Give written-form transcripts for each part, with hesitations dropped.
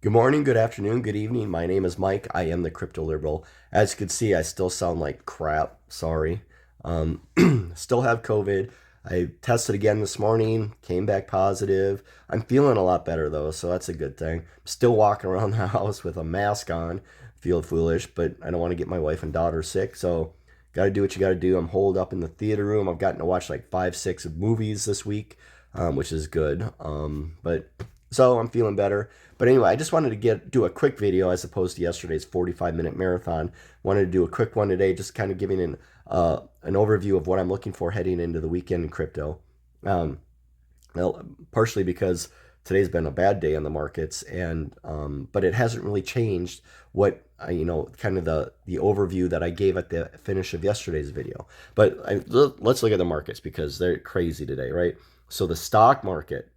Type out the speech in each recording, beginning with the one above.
Good morning, good afternoon, good evening. My name is Mike. I am the Crypto Liberal. As you can see, I still sound like crap. Sorry. Um, Still have COVID. I tested again this morning, came back positive. I'm feeling a lot better though, so that's a good thing. Still walking around the house with a mask on. Feel foolish, but I don't want to get my wife and daughter sick, so got to do what you got to do. I'm holed up in the theater room. I've gotten to watch like five, six movies this week, which is good. But so I'm feeling better. But anyway, I just wanted to do a quick video as opposed to yesterday's 45-minute marathon. Wanted to do a quick one today, just kind of giving an overview of what I'm looking for heading into the weekend in crypto. Um, well, partially because today's been a bad day in the markets, and but it hasn't really changed what kind of the overview that I gave at the finish of yesterday's video. But let's look at the markets because they're crazy today, right? So the stock market,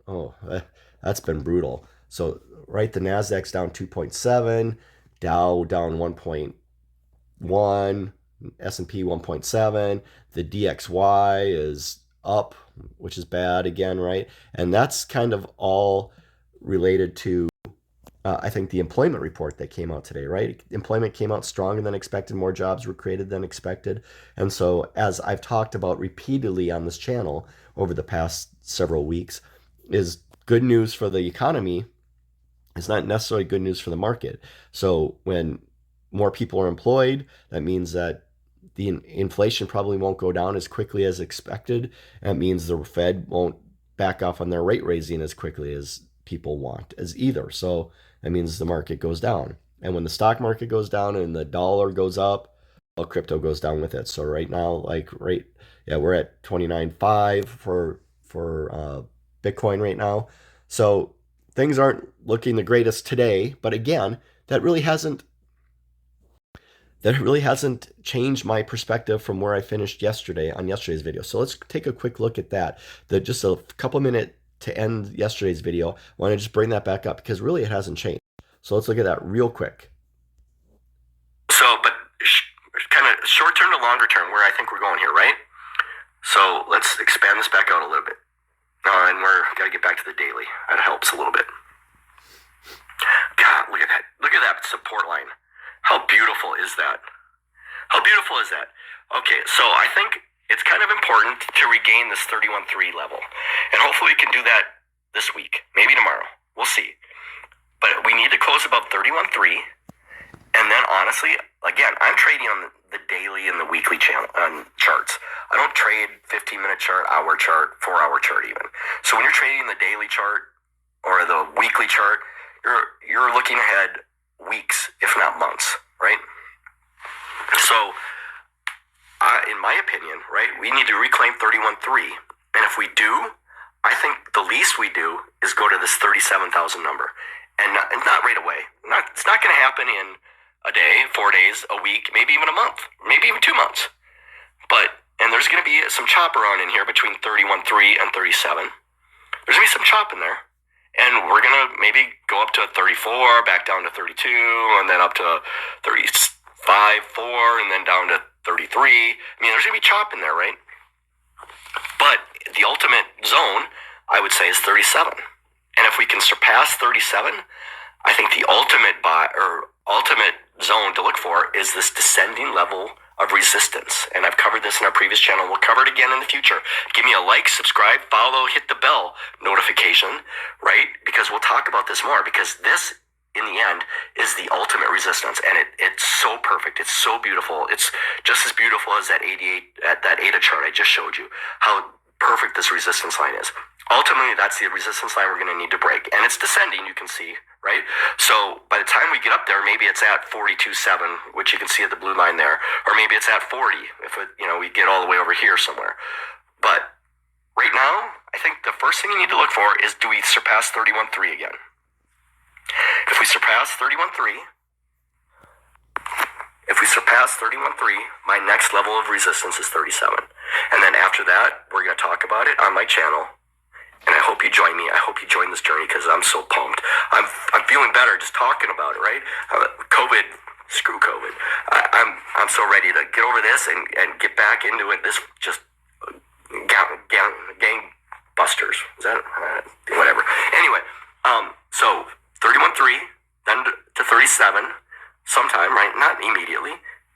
that's been brutal. So right, the Nasdaq's down 2.7, Dow down 1.1, S&P 1.7, the DXY is up, which is bad again, right? And that's kind of all related to I think the employment report that came out today, right? Employment came out stronger than expected, more jobs were created than expected. And so, as I've talked about repeatedly on this channel over the past several weeks, is good news for the economy is not necessarily good news for the market. So, when more people are employed, that means that the inflation probably won't go down as quickly as expected. That means the Fed won't back off on their rate raising as quickly as people want as either. So that means the market goes down. And when the stock market goes down and the dollar goes up, well, crypto goes down with it. So right now, we're at 29.5 for Bitcoin right now. So things aren't looking the greatest today, but again, that really hasn't changed my perspective from where I finished yesterday on yesterday's video. So let's take a quick look at that. Just a couple minutes to end yesterday's video. I want to just bring that back up because really it hasn't changed. So let's look at that real quick. So, but kind of short term to longer term, where I think we're going here, right? So let's expand this back out a little bit. And we're got to get back to the daily. That helps a little bit. God, look at that. Look at that support line. How beautiful is that? How beautiful is that? Okay, so I think it's kind of important to regain this 31.3 level. And hopefully we can do that this week, maybe tomorrow. We'll see. But we need to close above 31.3. And then honestly, again, I'm trading on the daily and the weekly charts. I don't trade 15-minute chart, hour chart, 4-hour chart even. So when you're trading the daily chart or the weekly chart, you're looking ahead weeks, if not months, right? So, in my opinion, right, we need to reclaim 31.3. And if we do, I think the least we do is go to this 37,000 number. And not right away. It's not going to happen in a day, 4 days, a week, maybe even a month, maybe even 2 months. And there's going to be some chop around in here between 31.3 and 37. There's going to be some chop in there. And we're going to maybe go up to 34, back down to 32, and then up to 35, 4, and then down to 33. I mean, there's going to be chop in there, right? But the ultimate zone, I would say, is 37. And if we can surpass 37, I think the ultimate zone to look for is this descending level of resistance. And I've covered this in our previous channel. We'll cover it again in the future. Give me a like, subscribe, follow, hit the bell notification, right? Because we'll talk about this more, because this, in the end, is the ultimate resistance. And it's so perfect. It's so beautiful. It's just as beautiful as that ADA chart I just showed you, how perfect this resistance line is. Ultimately, that's the resistance line we're going to need to break. And it's descending, you can see, right? So by the time we get up there, maybe it's at 42.7, which you can see at the blue line there. Or maybe it's at 40, if we get all the way over here somewhere. But right now, I think the first thing you need to look for is, do we surpass 31.3 again? If we surpass 31.3, my next level of resistance is 37. And then after that, we're going to talk about it on my channel. And I hope you join me. I hope you join this journey because I'm so pumped. I'm feeling better just talking about it, right? COVID, screw COVID. I'm so ready to get over this and get back into it. This just gang busters. Is that whatever? Anyway, so 31.3 37 sometime, right? Not immediately.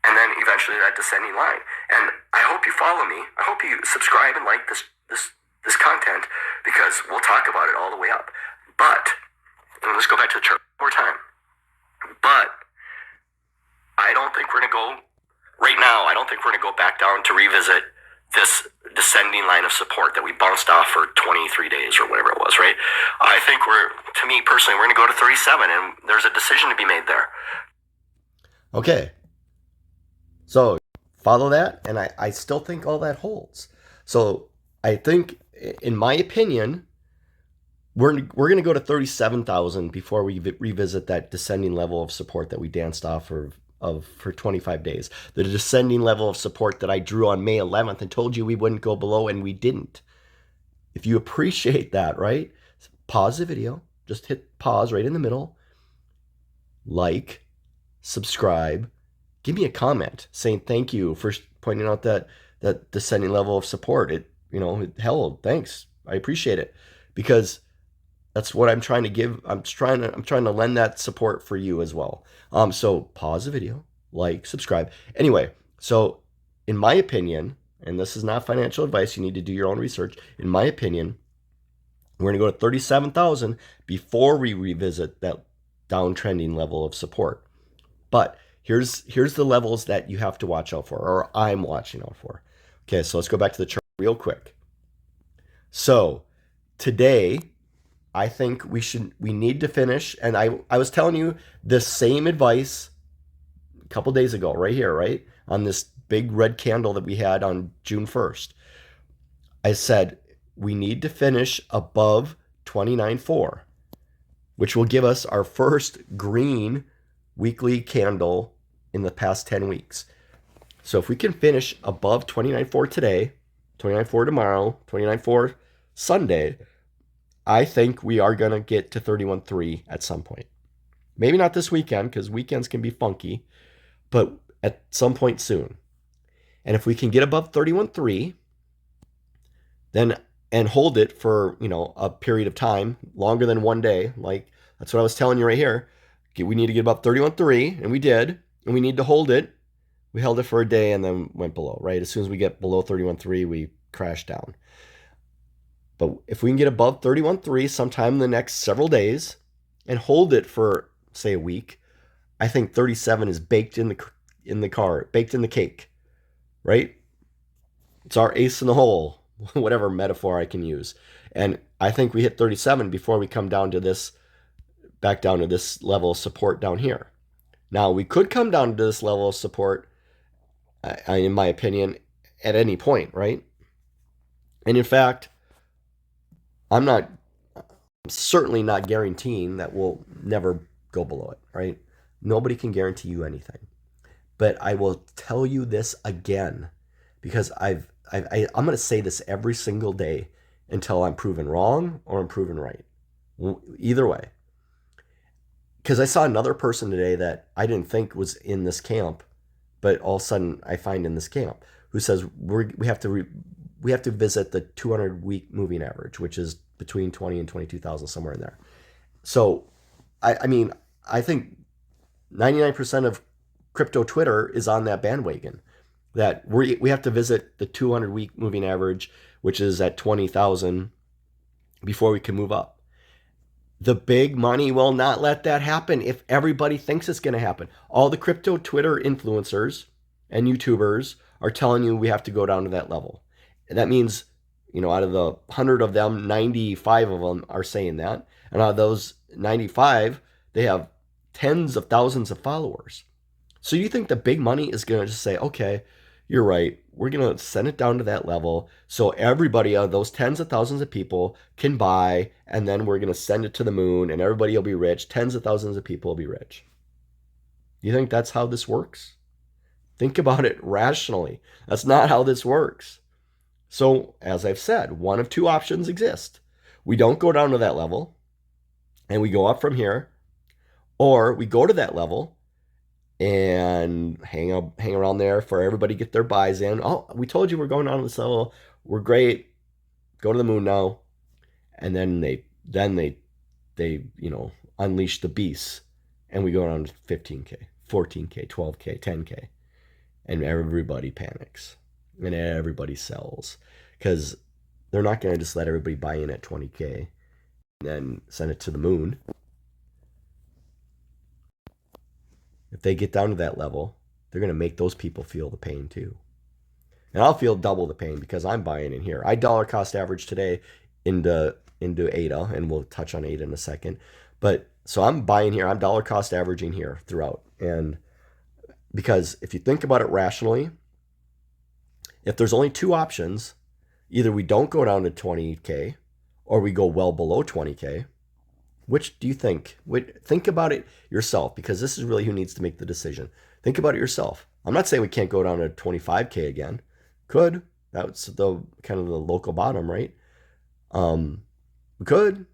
And then eventually that descending line. And I hope you follow me. I hope you subscribe and like this content, because we'll talk about it all the way up. But, and let's go back to the chart one more time. But I don't think we're going to go, right now, I don't think we're going to go back down to revisit this descending line of support that we bounced off for 23 days or whatever it was, right? I think to me personally, we're going to go to 37, and there's a decision to be made there. Okay. So follow that, and I still think all that holds. So I think, in my opinion, we're going to go to 37,000 before we revisit that descending level of support that we danced off for 25 days. The descending level of support that I drew on May 11th and told you we wouldn't go below, and we didn't. If you appreciate that, right? Pause the video. Just hit pause right in the middle. Like, subscribe. Give me a comment saying thank you for pointing out that descending level of support. It held. Thanks. I appreciate it, because that's what I'm trying to give. I'm trying to lend that support for you as well. So pause the video, like, subscribe. Anyway, so in my opinion, and this is not financial advice, you need to do your own research. In my opinion, we're going to go to 37,000 before we revisit that downtrending level of support. But here's the levels that you have to watch out for, or I'm watching out for. Okay, so let's go back to the chart real quick. So today, I think we need to finish, and I was telling you the same advice a couple days ago, right here, right? On this big red candle that we had on June 1st. I said we need to finish above 29.4, which will give us our first green weekly candle in the past 10 weeks. So if we can finish above 29.4 today, 29.4 tomorrow, 29.4 Sunday, I think we are going to get to 31.3 at some point. Maybe not this weekend, because weekends can be funky, but at some point soon. And if we can get above 31.3, then, and hold it for, a period of time longer than one day, like that's what I was telling you right here. We need to get above 31.3, and we did, and we need to hold it. We held it for a day and then went below, right? As soon as we get below 31.3, we crash down. But if we can get above 31.3 sometime in the next several days and hold it for, say, a week, I think 37 is baked in the cake, right? It's our ace in the hole, whatever metaphor I can use. And I think we hit 37 before we come down to this, back down to this level of support down here. Now, we could come down to this level of support, in my opinion, at any point, right? And in fact, I'm certainly not guaranteeing that we'll never go below it, right? Nobody can guarantee you anything. But I will tell you this again, because I'm going to say this every single day until I'm proven wrong or I'm proven right. Either way. Because I saw another person today that I didn't think was in this camp, but all of a sudden I find in this camp, who says we have to visit the 200-week moving average, which is between 20 and 22,000, somewhere in there. So, I think 99% of crypto Twitter is on that bandwagon, that we have to visit the 200-week moving average, which is at 20,000, before we can move up. The big money will not let that happen if everybody thinks it's going to happen. All the crypto Twitter influencers and YouTubers are telling you we have to go down to that level. And that means, out of the 100 of them, 95 of them are saying that. And out of those 95, they have tens of thousands of followers. So you think the big money is going to just say, okay, you're right, we're going to send it down to that level so everybody, those tens of thousands of people, can buy, and then we're going to send it to the moon and everybody will be rich. Tens of thousands of people will be rich. You think that's how this works? Think about it rationally. That's not how this works. So, as I've said, one of two options exist. We don't go down to that level and we go up from here, or we go to that level and hang around there for everybody to get their buys in. Oh, we told you we're going down to this level. We're great. Go to the moon now. And then they unleash the beasts and we go down to 15K, 14K, 12K, 10K, and everybody panics and everybody sells because they're not going to just let everybody buy in at 20K and then send it to the moon. If they get down to that level, they're going to make those people feel the pain too. And I'll feel double the pain because I'm buying in here. I dollar cost average today into ADA, and we'll touch on ADA in a second. But so I'm buying here. I'm dollar cost averaging here throughout. And because if you think about it rationally, if there's only two options, either we don't go down to 20K or we go well below 20K. Which do you think? Think about it yourself, because this is really who needs to make the decision. Think about it yourself. I'm not saying we can't go down to 25K again. Could. That's the kind of the local bottom, right? We could.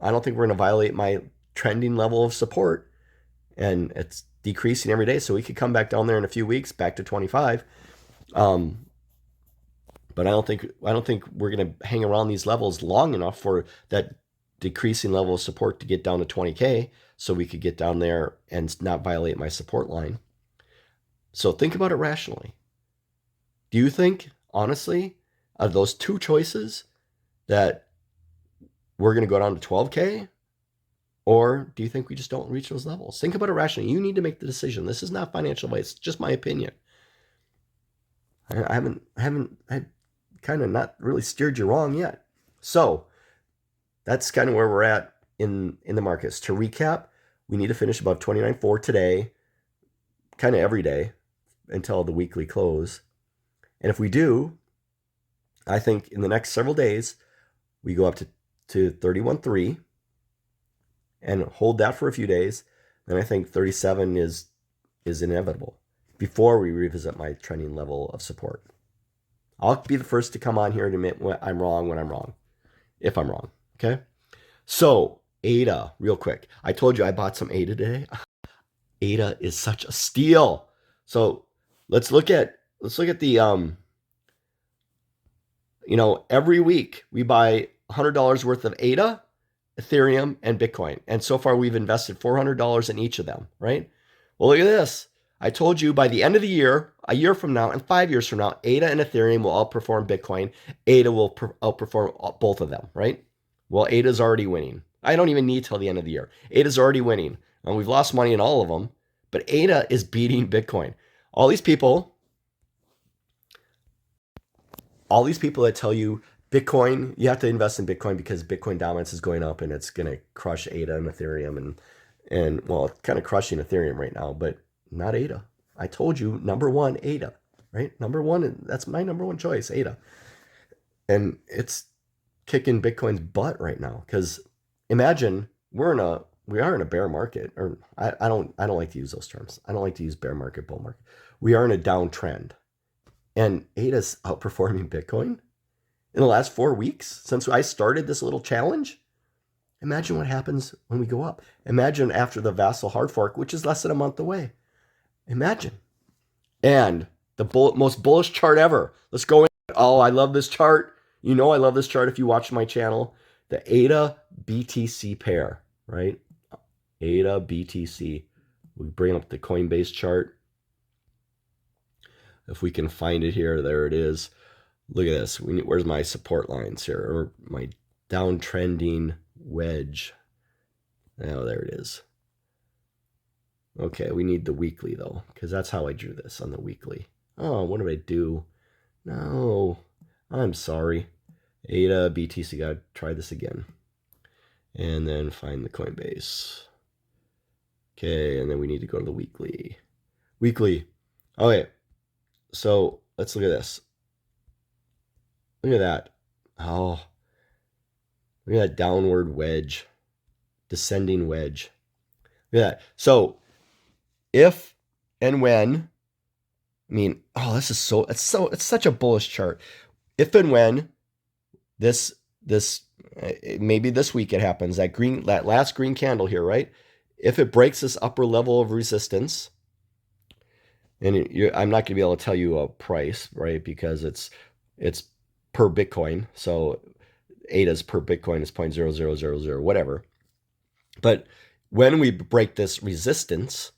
I don't think we're going to violate my trending level of support, and it's decreasing every day. So we could come back down there in a few weeks, back to 25. But I don't think we're going to hang around these levels long enough for that decreasing level of support to get down to 20K, so we could get down there and not violate my support line. So think about it rationally. Do you think, honestly, of those two choices, that we're going to go down to 12K? Or do you think we just don't reach those levels? Think about it rationally. You need to make the decision. This is not financial advice. It's just my opinion. I haven't kind of not really steered you wrong yet. So that's kind of where we're at in the markets. To recap, we need to finish above 29.4 today, kind of every day until the weekly close. And if we do, I think in the next several days, we go up to 31.3 and hold that for a few days. Then I think 37 is inevitable before we revisit my trending level of support. I'll be the first to come on here and admit when I'm wrong, if I'm wrong. Okay. So ADA, real quick. I told you I bought some ADA today. ADA is such a steal. So let's look at the every week we buy $100 worth of ADA, Ethereum, and Bitcoin. And so far we've invested $400 in each of them, right? Well, look at this. I told you by the end of the year, a year from now and 5 years from now, ADA and Ethereum will outperform Bitcoin. ADA will outperform both of them, right? Well, ADA's already winning. I don't even need till the end of the year. ADA's already winning. And we've lost money in all of them, but ADA is beating Bitcoin. All these people that tell you Bitcoin, you have to invest in Bitcoin because Bitcoin dominance is going up and it's going to crush ADA and Ethereum and well, it's kind of crushing Ethereum right now, but not ADA. I told you, number one, ADA, right? Number one, that's my number one choice, ADA. And it's kicking Bitcoin's butt right now, because imagine we are in a bear market, or I don't like to use those terms. I don't like to use bear market, bull market. We are in a downtrend, and ADA's outperforming Bitcoin in the last 4 weeks since I started this little challenge. Imagine what happens when we go up. Imagine after the Vassal hard fork, which is less than a month away. Imagine. And the most bullish chart ever. Let's go in. Oh, I love this chart. You know I love this chart if you watch my channel. The ADA BTC pair, right? ADA BTC. We bring up the Coinbase chart. If we can find it here, there it is. Look at this. Where's my support lines here? Or my downtrending wedge. Oh, there it is. Okay, we need the weekly though, because that's how I drew this on the weekly. Oh, what did I do? No, I'm sorry. ADA, BTC, gotta try this again. And then find the Coinbase. Okay, and then we need to go to the weekly. Weekly. Okay, so let's look at this. Look at that. Oh, look at that downward wedge, descending wedge. Look at that. So if and when, this is it's such a bullish chart. If and when this maybe this week it happens, that last green candle here, right? If it breaks this upper level of resistance, and I'm not going to be able to tell you a price, right? Because it's per Bitcoin. So ADA's per Bitcoin is 0.0000 whatever. But when we break this resistance,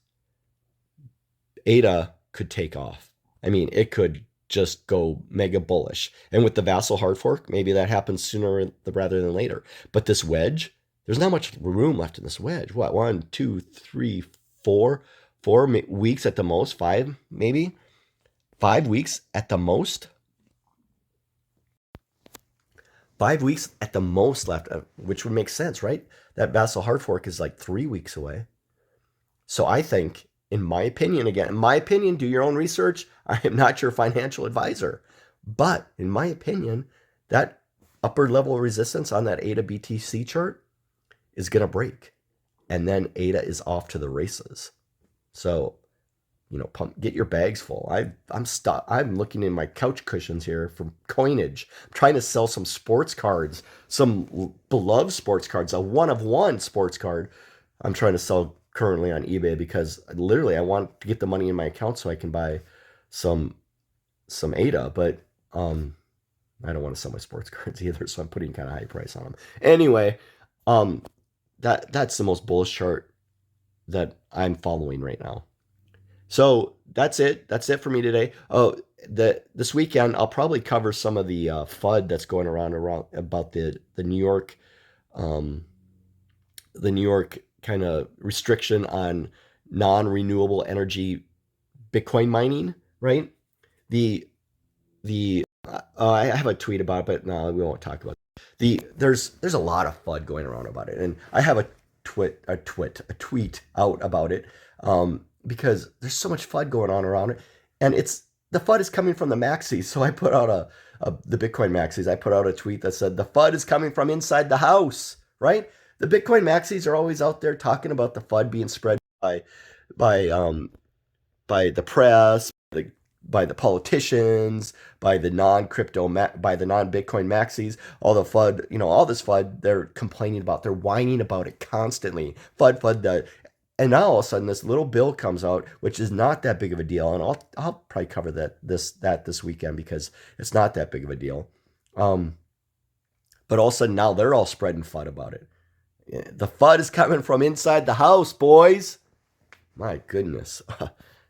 ADA could take off. I mean, it could just go mega bullish. And with the Vassal hard fork, maybe that happens sooner rather than later. But this wedge, there's not much room left in this wedge. What, 1, 2, 3, 4 weeks at the most? 5, maybe? 5 weeks at the most? 5 weeks at the most left, which would make sense, right? That Vassal hard fork is like 3 weeks away. So I think, in my opinion, again, in my opinion, do your own research. I am not your financial advisor. But in my opinion, that upper level resistance on that ADA BTC chart is going to break. And then ADA is off to the races. So, get your bags full. I'm looking in my couch cushions here for coinage. I'm trying to sell some sports cards, some beloved sports cards, a one-of-one sports card. I'm trying to sell currently on eBay because literally I want to get the money in my account so I can buy some ADA, but I don't want to sell my sports cards either, so I'm putting kind of high price on them. Anyway, that's the most bullish chart that I'm following right now. So that's it. That's it for me today. Oh, this weekend I'll probably cover some of the FUD that's going around about the New York, kind of restriction on non-renewable energy Bitcoin mining. Right? I have a tweet about it, but no, we won't talk about it. There's a lot of FUD going around about it, and I have a tweet out about it. Because there's so much FUD going on around it, and the FUD is coming from the maxis. So I put out the Bitcoin maxis. I put out a tweet that said the FUD is coming from inside the house. Right? The Bitcoin maxis are always out there talking about the FUD being spread by the press, by the politicians, by the by the non-Bitcoin maxis. All the FUD, all this FUD, they're complaining about. They're whining about it constantly. FUD. And now all of a sudden this little bill comes out, which is not that big of a deal, and I'll probably cover this weekend because it's not that big of a deal. But all of a sudden now they're all spreading FUD about it. The FUD is coming from inside the house, boys. My goodness,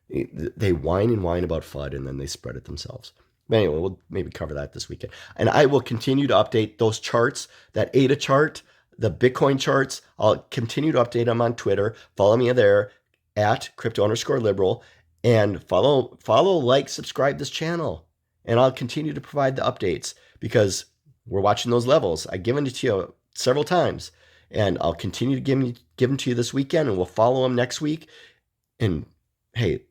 they whine and whine about FUD, and then they spread it themselves. But anyway, we'll maybe cover that this weekend, and I will continue to update those charts, that ADA chart. The Bitcoin charts, I'll continue to update them on Twitter. Follow me there at crypto_liberal, and follow, like, subscribe this channel. And I'll continue to provide the updates because we're watching those levels. I've given it to you several times, and I'll continue to give them to you this weekend, and we'll follow them next week. And hey,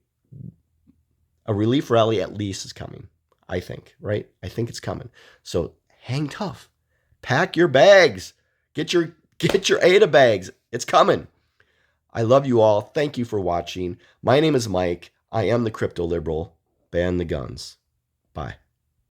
a relief rally at least is coming, I think, right? I think it's coming. So hang tough. Pack your bags. Get your ADA bags. It's coming. I love you all. Thank you for watching. My name is Mike. I am the Crypto Liberal. Ban the guns. Bye.